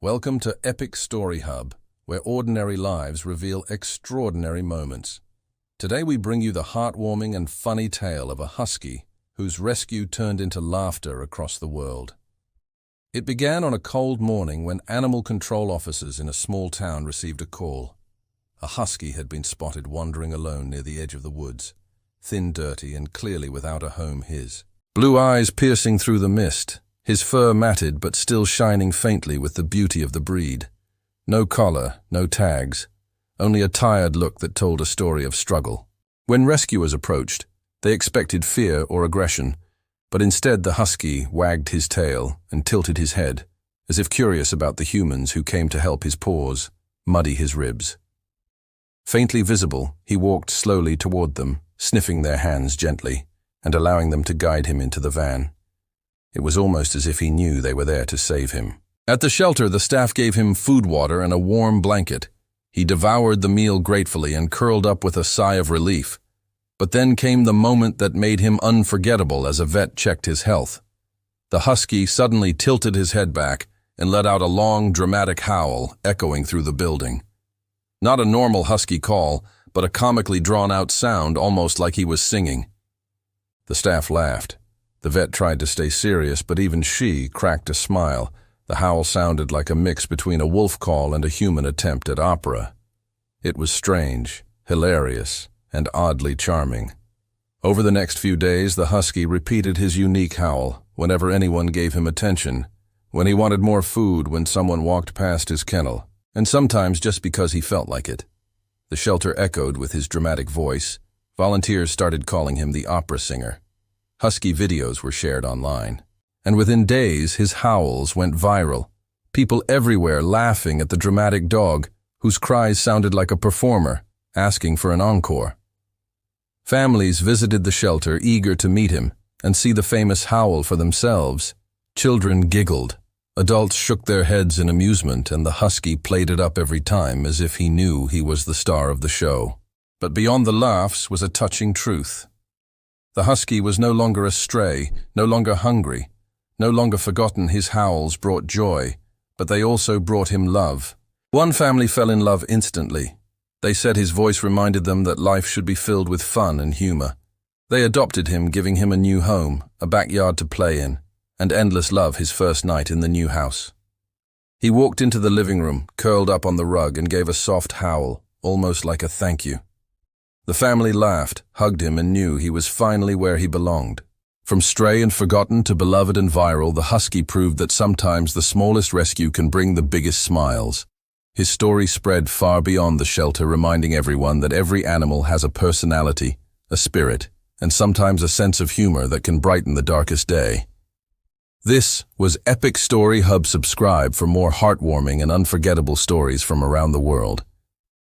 Welcome to Epic Story Hub, where ordinary lives reveal extraordinary moments. Today we bring you the heartwarming and funny tale of a husky whose rescue turned into laughter across the world. It began on a cold morning when animal control officers in a small town received a call. A husky had been spotted wandering alone near the edge of the woods, thin, dirty, and clearly without a home his. Blue eyes piercing through the mist, his fur matted but still shining faintly with the beauty of the breed. No collar, no tags, only a tired look that told a story of struggle. When rescuers approached, they expected fear or aggression, but instead the husky wagged his tail and tilted his head, as if curious about the humans who came to help his paws muddy his ribs. Faintly visible, he walked slowly toward them, sniffing their hands gently and allowing them to guide him into the van. It was almost as if he knew they were there to save him. At the shelter, the staff gave him food, water, and a warm blanket. He devoured the meal gratefully and curled up with a sigh of relief. But then came the moment that made him unforgettable as a vet checked his health. The husky suddenly tilted his head back and let out a long, dramatic howl echoing through the building. Not a normal husky call, but a comically drawn-out sound, almost like he was singing. The staff laughed. The vet tried to stay serious, but even she cracked a smile. The howl sounded like a mix between a wolf call and a human attempt at opera. It was strange, hilarious, and oddly charming. Over the next few days, the husky repeated his unique howl whenever anyone gave him attention, when he wanted more food, when someone walked past his kennel, and sometimes just because he felt like it. The shelter echoed with his dramatic voice. Volunteers started calling him the opera singer. Husky videos were shared online, and within days his howls went viral. People everywhere laughing at the dramatic dog, whose cries sounded like a performer, asking for an encore. Families visited the shelter eager to meet him and see the famous howl for themselves. Children giggled. Adults shook their heads in amusement, and the husky played it up every time as if he knew he was the star of the show. But beyond the laughs was a touching truth. The husky was no longer a stray, no longer hungry, no longer forgotten. His howls brought joy, but they also brought him love. One family fell in love instantly. They said his voice reminded them that life should be filled with fun and humor. They adopted him, giving him a new home, a backyard to play in, and endless love his first night in the new house. He walked into the living room, curled up on the rug, and gave a soft howl, almost like a thank you. The family laughed, hugged him, and knew he was finally where he belonged. From stray and forgotten to beloved and viral, the husky proved that sometimes the smallest rescue can bring the biggest smiles. His story spread far beyond the shelter, reminding everyone that every animal has a personality, a spirit, and sometimes a sense of humor that can brighten the darkest day. This was Epic Story Hub. Subscribe for more heartwarming and unforgettable stories from around the world.